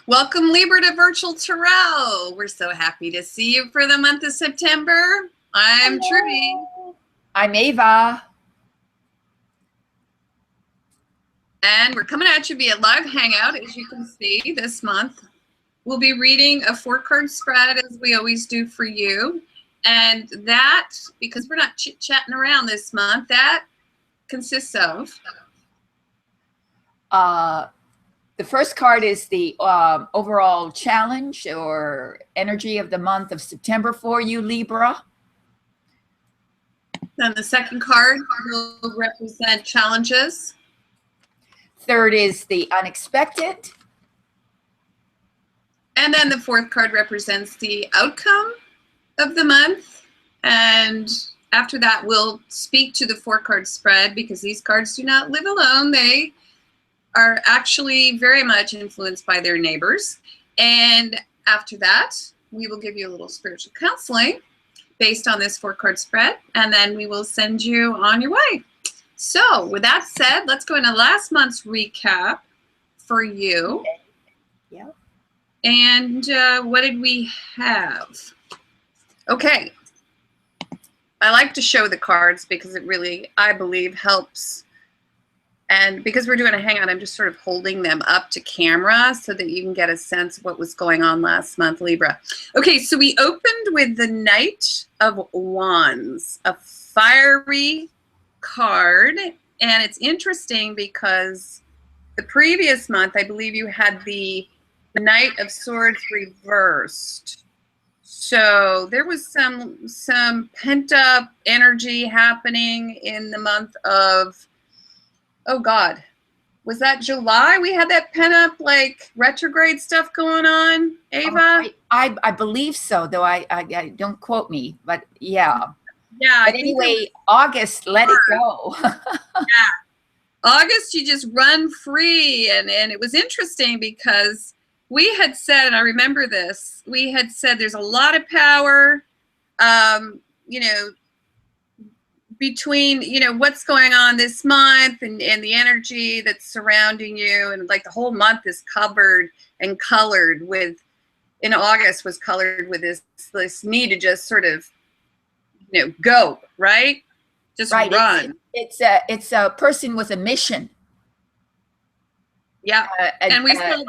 Welcome, Libra, to Virtual Tarot. We're so happy to see you for the month of September. I'm Trudy. I'm Ava. And we're coming at you via live hangout, as you can see this month. We'll be reading a 4-card spread, as we always do for you. And that, because we're not chit-chatting around this month, that consists of... The first card is the overall challenge or energy of the month of September for you, Libra. Then the second card will represent challenges. Third is the unexpected. And then the fourth card represents the outcome of the month. And after that, we'll speak to the 4-card spread, because these cards do not live alone. They are actually very much influenced by their neighbors. And after that, we will give you a little spiritual counseling based on this 4-card spread, and then we will send you on your way. So with that said, let's go into last month's recap for you. Okay. Yeah. And what did we have? Okay. I like to show the cards because it really, I believe, helps. And because we're doing a hangout, I'm just sort of holding them up to camera so that you can get a sense of what was going on last month, Libra. Okay, so we opened with the Knight of Wands, a fiery card. And it's interesting because the previous month, I believe you had the Knight of Swords reversed. So there was some pent-up energy happening in the month of... Oh God, was that July? We had that pent-up, like, retrograde stuff going on, Ava? I believe so, though I don't quote me, but yeah. Yeah. But anyway, August, let it go. Yeah. August, you just run free. And it was interesting because we had said, and I remember this, we had said there's a lot of power, you know, between, you know, what's going on this month and the energy that's surrounding you. And like the whole month is covered and colored with, in August was colored with this need to just sort of, you know, go, right? Just right. Run. It's a person with a mission. Yeah. And we still,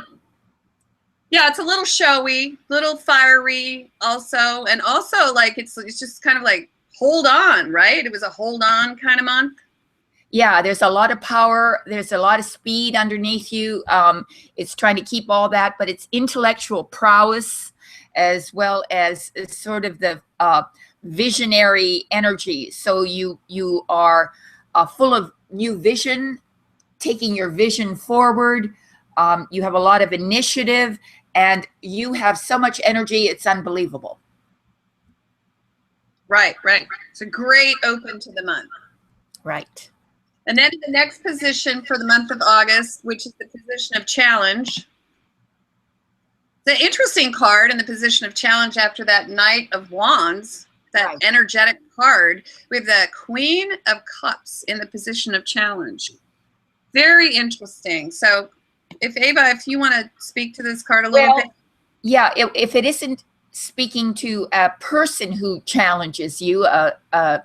yeah, it's a little showy, little fiery also. And also like, it's just kind of like, hold on, right? It was a hold on kind of month. Yeah, there's a lot of power. There's a lot of speed underneath you. It's trying to keep all that, but it's intellectual prowess as well as sort of the visionary energy. So you are full of new vision, taking your vision forward. You have a lot of initiative, and you have so much energy, it's unbelievable. Right, right. It's a great open to the month. Right. And then the next position for the month of August, which is the position of challenge. The interesting card in the position of challenge after that Knight of Wands, that right. energetic card, with the Queen of Cups in the position of challenge. Very interesting. So if Ava, if you want to speak to this card a little bit. Yeah, if it isn't speaking to a person who challenges you, a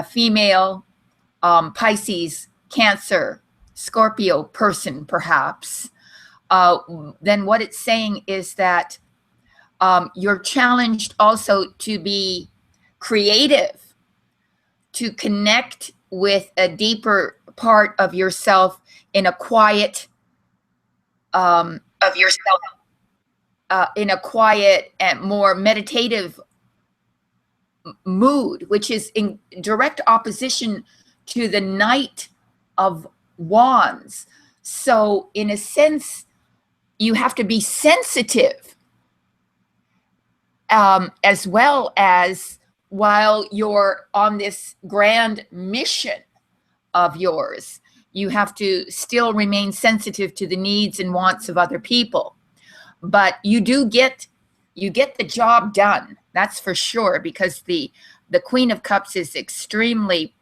female, Pisces, Cancer, Scorpio person, perhaps, then what it's saying is that you're challenged also to be creative, to connect with a deeper part of yourself in a quiet, in a quiet and more meditative mood, which is in direct opposition to the Knight of Wands. So in a sense, you have to be sensitive, as well as while you're on this grand mission of yours, you have to still remain sensitive to the needs and wants of other people. But you do get the job done, that's for sure, because the Queen of Cups is extremely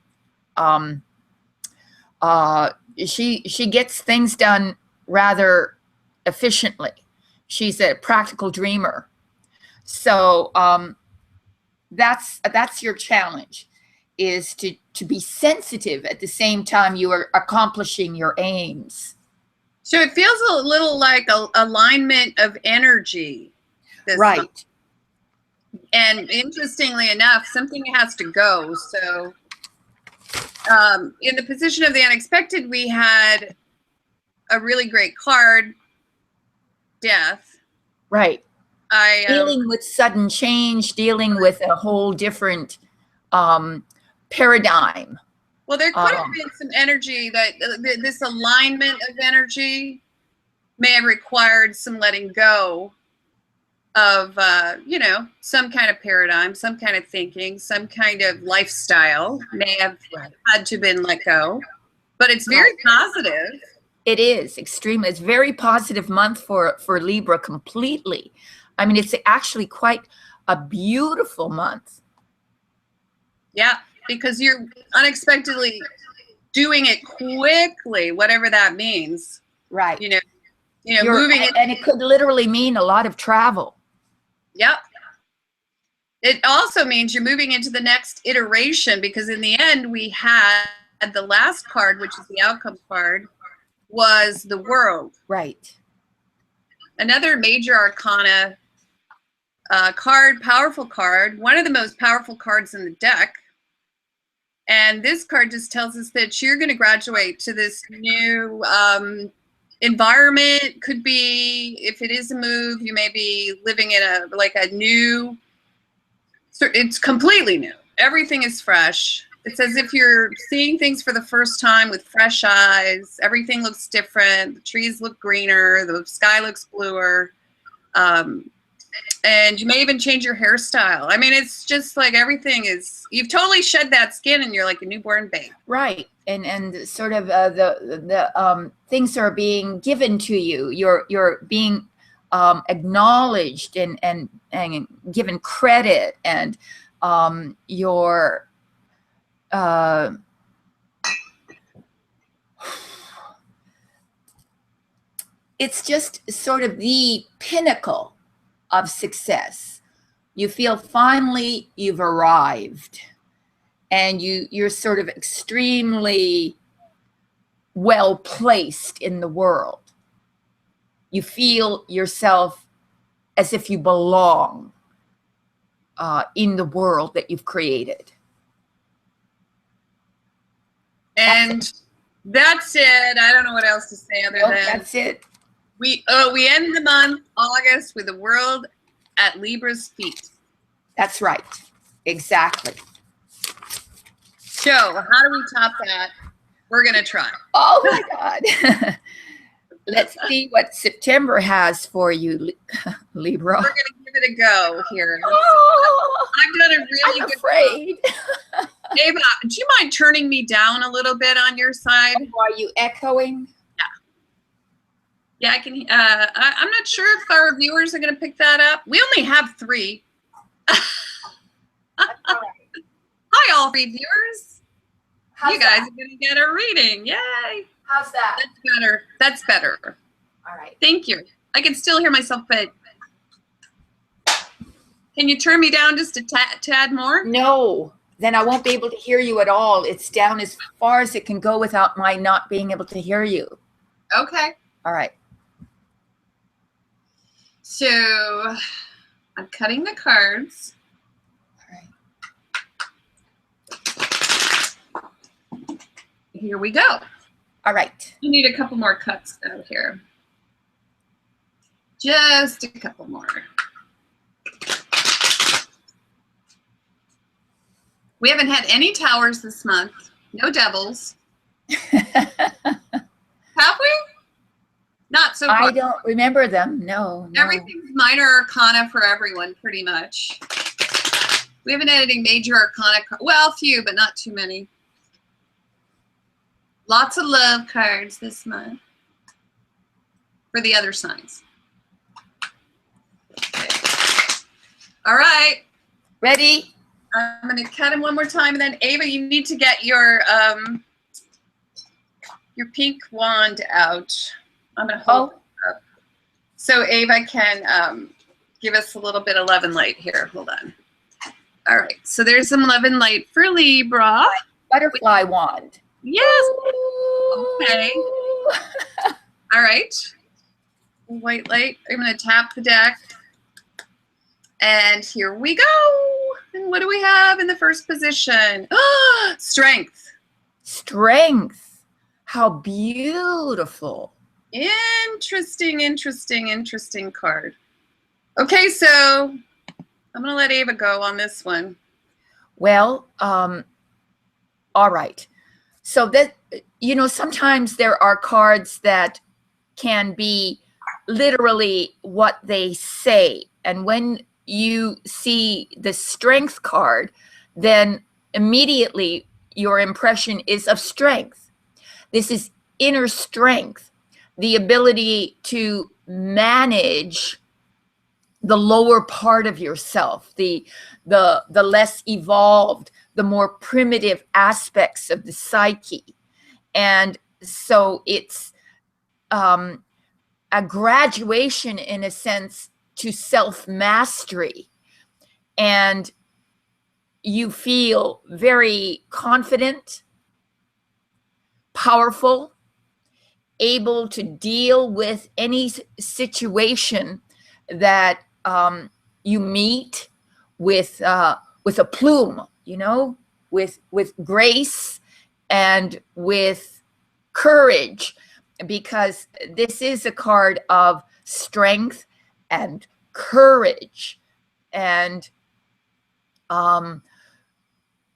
she gets things done rather efficiently. She's a practical dreamer. So that's your challenge, is to be sensitive at the same time you are accomplishing your aims. So it feels a little like a alignment of energy. Right. Month. And interestingly enough, something has to go. So in the position of the unexpected, we had a really great card, death. Right. Dealing with sudden change, dealing with a whole different paradigm. Well, there could have been some energy that this alignment of energy may have required some letting go of, you know, some kind of paradigm, some kind of thinking, some kind of lifestyle may have had to been let go. But it's very positive. It is extremely. It's very positive month for Libra completely. I mean, it's actually quite a beautiful month. Yeah, because you're unexpectedly doing it quickly, whatever that means. Right. You know, moving. And it could literally mean a lot of travel. Yep. It also means you're moving into the next iteration, because in the end, we had the last card, which is the outcome card, was the World. Right. Another major arcana card, powerful card, one of the most powerful cards in the deck. And this card just tells us that you're going to graduate to this new environment. Could be, if it is a move, you may be living in a new, it's completely new. Everything is fresh. It's as if you're seeing things for the first time with fresh eyes. Everything looks different. The trees look greener. The sky looks bluer. And you may even change your hairstyle. I mean, it's just like everything is, you've totally shed that skin and you're like a newborn babe. Right. And sort of the things are being given to you. You're being acknowledged and given credit, and your it's just sort of the pinnacle of success. You feel finally you've arrived, and you're sort of extremely well placed in the world. You feel yourself as if you belong in the world that you've created. And that's it. I don't know what else to say other than that's it. We end the month, August, with the World at Libra's feet. That's right. Exactly. So how do we top that? We're going to try. Oh, my God. Let's see what September has for you, Libra. We're going to give it a go here. Oh, I've done a really good afraid. job. Ava, do you mind turning me down a little bit on your side? Oh, are you echoing? Yeah, I can. I'm not sure if our viewers are going to pick that up. We only have 3. Hi, all 3 viewers. You guys are going to get a reading. Yay. How's that? That's better. That's better. All right. Thank you. I can still hear myself, but can you turn me down just a tad more? No, then I won't be able to hear you at all. It's down as far as it can go without my not being able to hear you. Okay. All right. So I'm cutting the cards. All right. Here we go. All right. You need a couple more cuts out here. Just a couple more. We haven't had any towers this month. No devils. Have we? Not so far. I don't remember them. No. Everything's minor arcana for everyone, pretty much. We haven't had any major arcana. Well, a few, but not too many. Lots of love cards this month for the other signs. Okay. All right. Ready? I'm going to cut him one more time, and then Ava, you need to get your pink wand out. I'm going to hold it up So Ava can give us a little bit of love and light here. Hold on. All right. So there's some love and light for Libra. Butterfly wand. Yes. Okay. All right. White light. I'm going to tap the deck. And here we go. And what do we have in the first position? Strength. Strength. How beautiful. Interesting, interesting, interesting card. Okay, so I'm going to let Ava go on this one. Well, all right. So that, you know, sometimes there are cards that can be literally what they say. And when you see the strength card, then immediately your impression is of strength. This is inner strength, the ability to manage the lower part of yourself, the less evolved, the more primitive aspects of the psyche. And so it's a graduation, in a sense, to self-mastery. And you feel very confident, powerful, able to deal with any situation that you meet with a plume, you know, with grace and with courage, because this is a card of strength and courage. And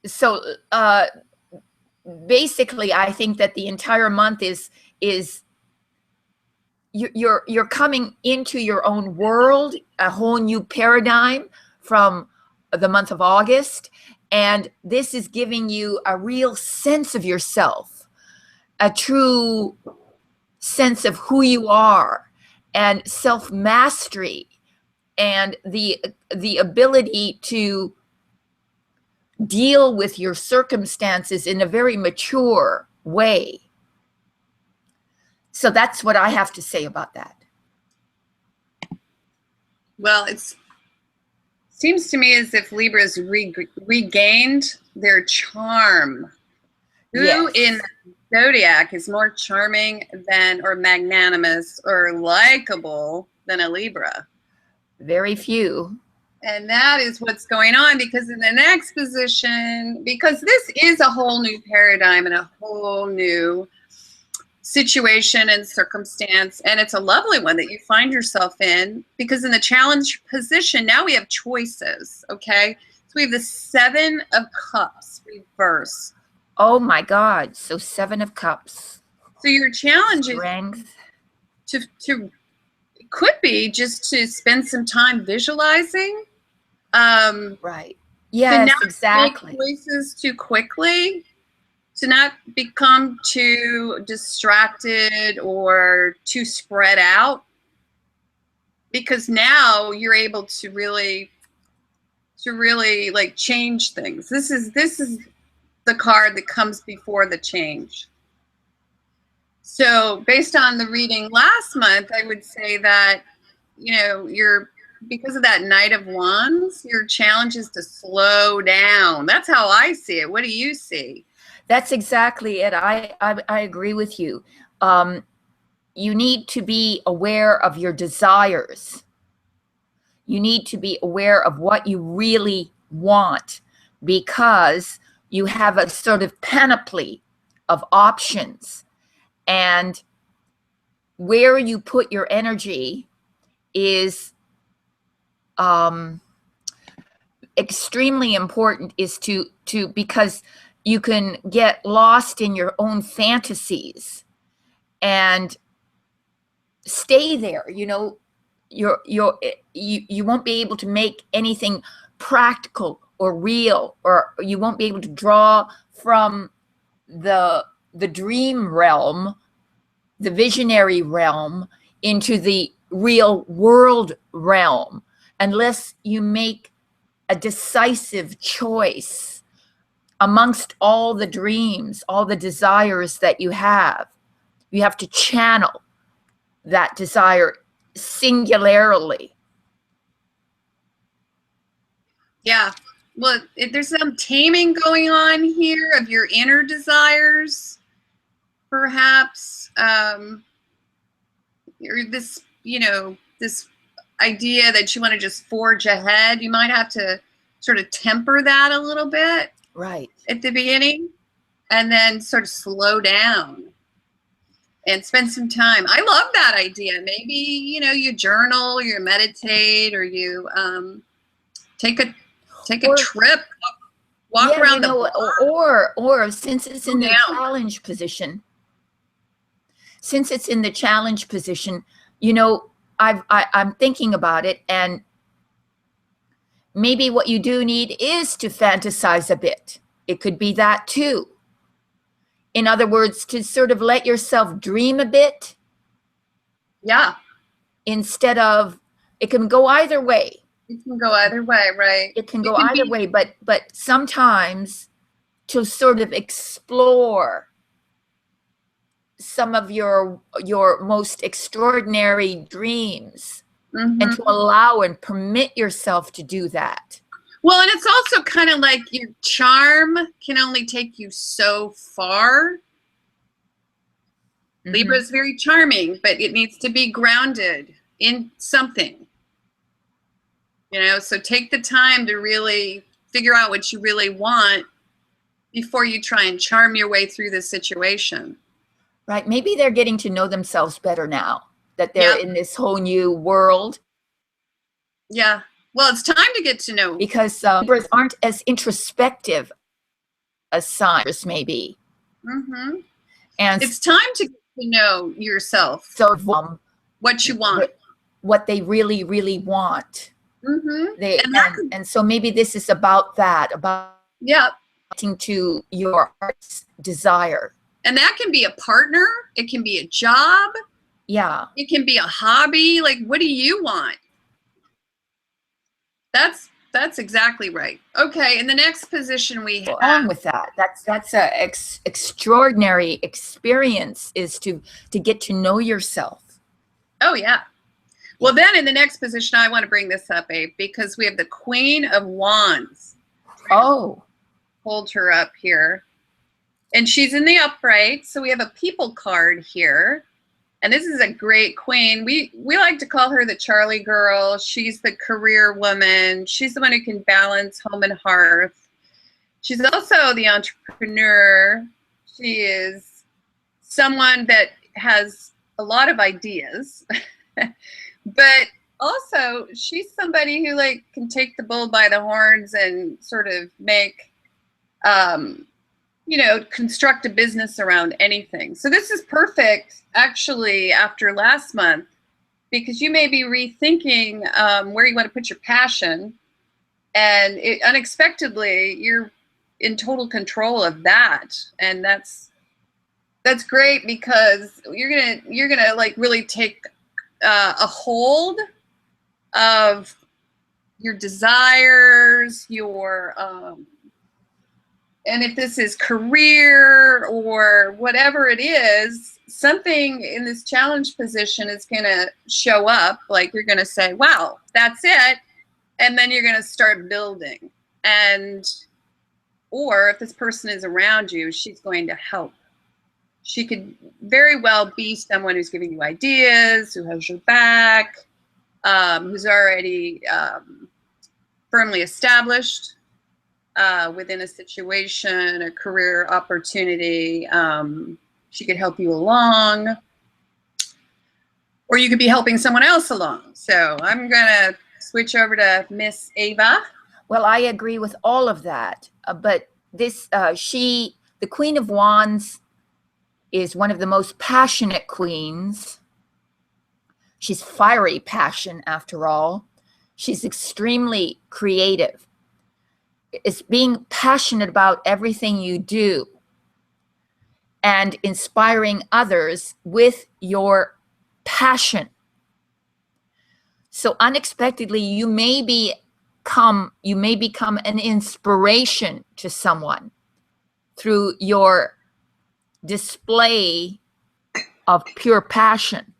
so basically, I think that the entire month is you're coming into your own world, a whole new paradigm from the month of August. And this is giving you a real sense of yourself, a true sense of who you are, and self-mastery, and the ability to deal with your circumstances in a very mature way. So that's what I have to say about that. Well, it seems to me as if Libra's regained their charm. Yes. Who in Zodiac is more charming than, or magnanimous, or likable than a Libra? Very few. And that is what's going on, because in the next position, because this is a whole new paradigm and a whole new situation and circumstance, and it's a lovely one that you find yourself in, because in the challenge position, now we have choices, okay? So we have the 7 of Cups reverse. Oh my God, so 7 of Cups. So your challenge is Strength. to could be just to spend some time visualizing. Right. Yes, exactly. Make choices too quickly, to not become too distracted or too spread out, because now you're able to really like change things. This is the card that comes before the change. So based on the reading last month, I would say that, you know, because of that Knight of Wands, your challenge is to slow down. That's how I see it. What do you see? That's exactly it. I agree with you. You need to be aware of your desires. You need to be aware of what you really want, because you have a sort of panoply of options. And where you put your energy is extremely important, is to because you can get lost in your own fantasies and stay there. You know, you won't be able to make anything practical or real, or you won't be able to draw from the dream realm, the visionary realm, into the real world realm, unless you make a decisive choice amongst all the dreams, all the desires that you have. You have to channel that desire singularly. Yeah. Well, there's some taming going on here of your inner desires, perhaps. Or this, this idea that you want to just forge ahead. You might have to sort of temper that a little bit. Right. At the beginning, and then sort of slow down and spend some time. I love that idea. Maybe, you journal, you meditate, or you take a trip, walk around the block. Or since it's in the challenge position, I'm thinking about it, and maybe what you do need is to fantasize a bit. It could be that too. In other words, to sort of let yourself dream a bit. Yeah. Instead of, it can go either way. It can go either way, right? It can go either way, but sometimes to sort of explore some of your most extraordinary dreams, and to allow and permit yourself to do that. Well, and it's also kind of like your charm can only take you so far. Libra is very charming, but it needs to be grounded in something. So take the time to really figure out what you really want before you try and charm your way through this situation. Right. Maybe they're getting to know themselves better now that they're in this whole new world. Yeah. Well, it's time to get to know. Because Libras aren't as introspective as signs maybe. And it's time to get to know yourself. So what you want. What they really, really want. And so maybe this is about that, about getting to your heart's desire. And that can be a partner. It can be a job. Yeah. It can be a hobby. Like, what do you want? That's exactly right. Okay, in the next position we have. On with that. That's a extraordinary experience, is to get to know yourself. Oh yeah. Well, then in the next position, I want to bring this up, Abe, because we have the Queen of Wands. Oh. Hold her up here. And she's in the upright. So we have a people card here. And this is a great queen. We like to call her the Charlie girl. She's the career woman. She's the one who can balance home and hearth. She's also the entrepreneur. She is someone that has a lot of ideas. But also, she's somebody who can take the bull by the horns and sort of make, construct a business around anything. So this is perfect, actually, after last month, because you may be rethinking where you want to put your passion, and unexpectedly, you're in total control of that, and that's great, because you're gonna really take a hold of your desires, your and if this is career or whatever it is, something in this challenge position is going to show up. Like, you're going to say, wow, that's it. And then you're going to start building. Or if this person is around you, she's going to help. She could very well be someone who's giving you ideas, who has your back, who's already firmly established within a situation, a career opportunity. She could help you along, or you could be helping someone else along. So I'm going to switch over to Miss Ava. Well, I agree with all of that. But this, the Queen of Wands is one of the most passionate queens. She's fiery passion, after all. She's extremely creative. It's being passionate about everything you do and inspiring others with your passion. So unexpectedly, you may become an inspiration to someone through your display of pure passion.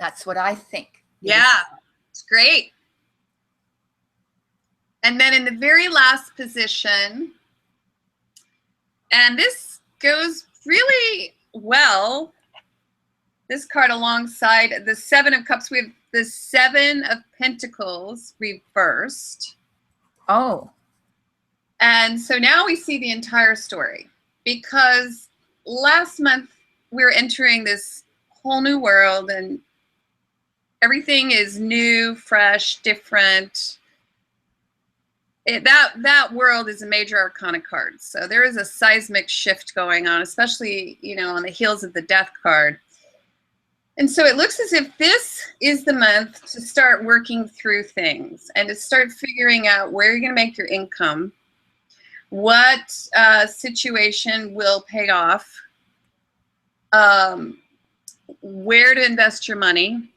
That's what I think. Yeah, it's great. And then in the very last position, and this goes really well, this card alongside the Seven of Cups, we have the Seven of Pentacles reversed. Oh. And so now we see the entire story, because last month we were entering this whole new world and everything is new, fresh, different. That world is a major arcana card. So there is a seismic shift going on, especially, you know, on the heels of the Death card. And so it looks as if this is the month to start working through things and to start figuring out where you're going to make your income, what situation will pay off, where to invest your money.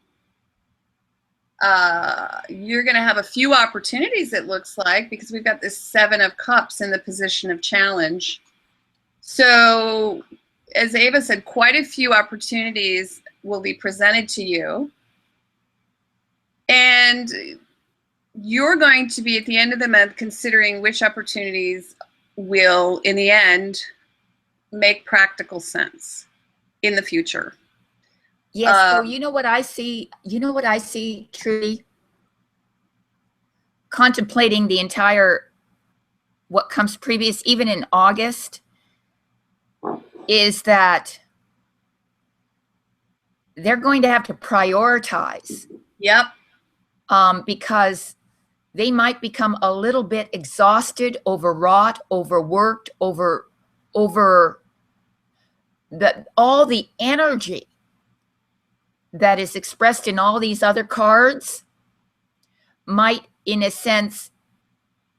You're going to have a few opportunities, it looks like, because we've got this Seven of Cups in the position of challenge. So, as Ava said, quite a few opportunities will be presented to you. And you're going to be, at the end of the month, considering which opportunities will, in the end, make practical sense in the future. Yes, so you know what I see? You know what I see, Trudy? Contemplating the entire, what comes previous, even in August, is that they're going to have to prioritize. Yep. Because they might become a little bit exhausted, overwrought, overworked, over all the energy that is expressed in all these other cards might, in a sense,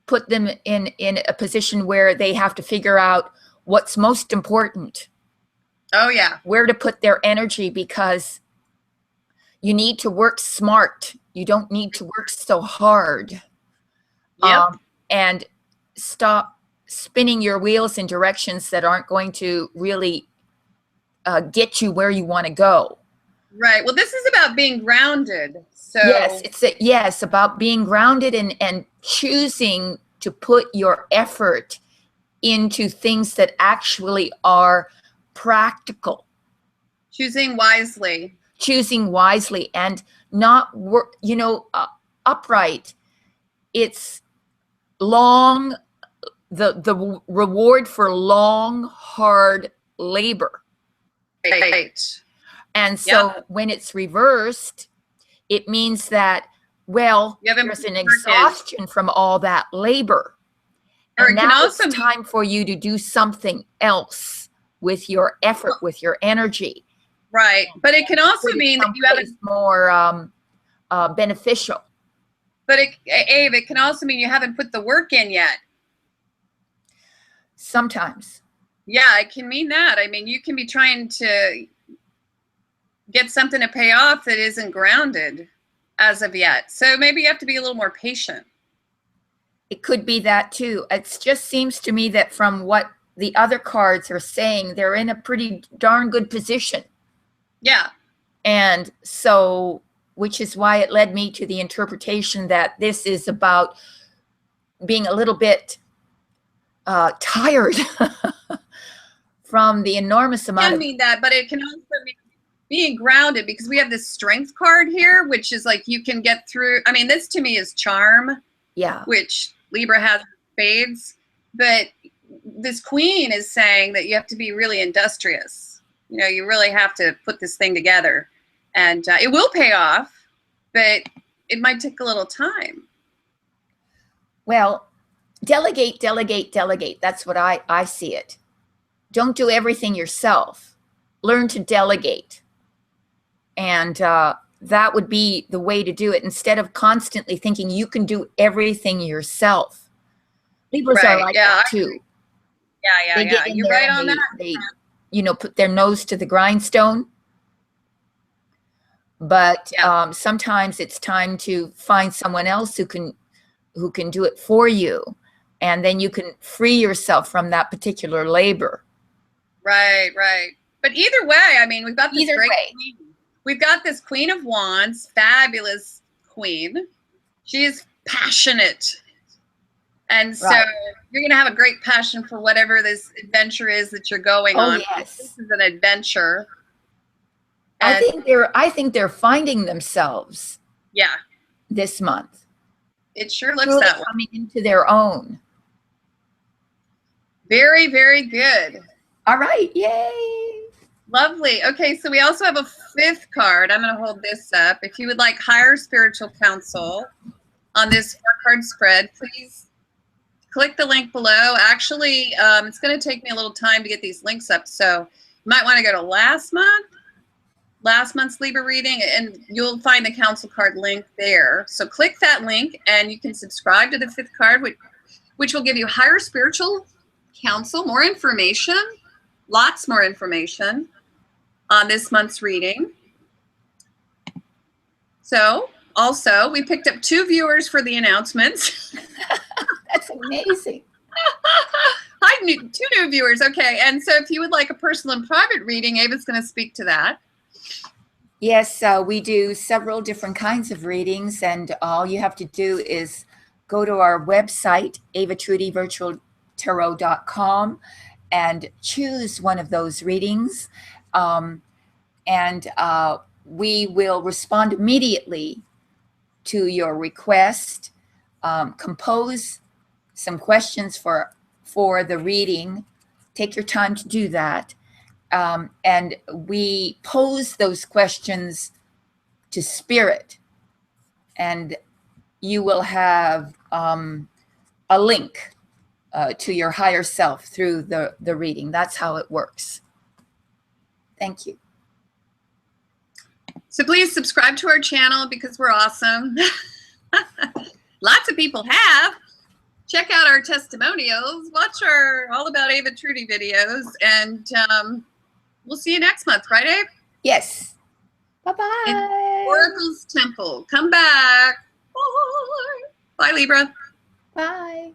put them in a position where they have to figure out what's most important. Oh, yeah. Where to put their energy, because you need to work smart. You don't need to work so hard. Yep. And stop spinning your wheels in directions that aren't going to really get you where you want to go. Right. Well, this is about being grounded. So yes, it's about being grounded and choosing to put your effort into things that actually are practical. Choosing wisely. Choosing wisely and not work, upright. It's long, the reward for long, hard labor. Right. And so when it's reversed, it means that, well, there's an exhaustion from all that labor. And now it's time for you to do something else with your effort, with your energy. Right. But it can also mean that you haven't more beneficial. But Ave, it can also mean you haven't put the work in yet. Sometimes. Yeah, it can mean that. I mean, you can be trying to get something to pay off that isn't grounded as of yet. So maybe you have to be a little more patient. It could be that too. It just seems to me that from what the other cards are saying, they're in a pretty darn good position. Yeah. And so, which is why it led me to the interpretation that this is about being a little bit tired from the enormous amount. It can mean that, but it can also mean being grounded, because we have this strength card here, which is like you can get through. I mean, this to me is charm. Yeah. Which Libra has spades. But this queen is saying that you have to be really industrious. You know, you really have to put this thing together. And it will pay off, but it might take a little time. Well, delegate, delegate, delegate. That's what I see it. Don't do everything yourself. Learn to delegate. And that would be the way to do it, instead of constantly thinking you can do everything yourself. Libras are like that too. Yeah. You're right on that. They, put their nose to the grindstone. But sometimes it's time to find someone else who can do it for you, and then you can free yourself from that particular labor. Right. But either way, I mean, we've got this great queen. we've got this Queen of Wands, fabulous queen. She is passionate. And so you're going to have a great passion for whatever this adventure is that you're going on. Yes. This is an adventure. And I think they're finding themselves. Yeah. This month. It sure looks Truly that way. Coming into their own. Very, very good. All right. Yay. Lovely. Okay, so we also have a fifth card. I'm going to hold this up. If you would like higher spiritual counsel on this 4-card spread, please click the link below. Actually, it's going to take me a little time to get these links up, so you might want to go to last month's Libra reading, and you'll find the counsel card link there. So click that link, and you can subscribe to the fifth card, which will give you higher spiritual counsel, more information, lots more information on this month's reading. So also, we picked up 2 viewers for the announcements. That's amazing. Hi, 2 new viewers. Okay, and so if you would like a personal and private reading, Ava's going to speak to that. Yes, we do several different kinds of readings, and all you have to do is go to our website, avatrudyvirtualtarot.com, and choose one of those readings. We will respond immediately to your request, compose some questions for the reading. Take your time to do that. And we pose those questions to Spirit, and you will have a link to your higher self through the reading. That's how it works. Thank you. So please subscribe to our channel because we're awesome. Lots of people have. Check out our testimonials. Watch our All About Ava and Trudy videos, and we'll see you next month, right, Abe? Yes. Bye-bye. In Oracle's Temple. Come back. Bye. Bye, Libra. Bye.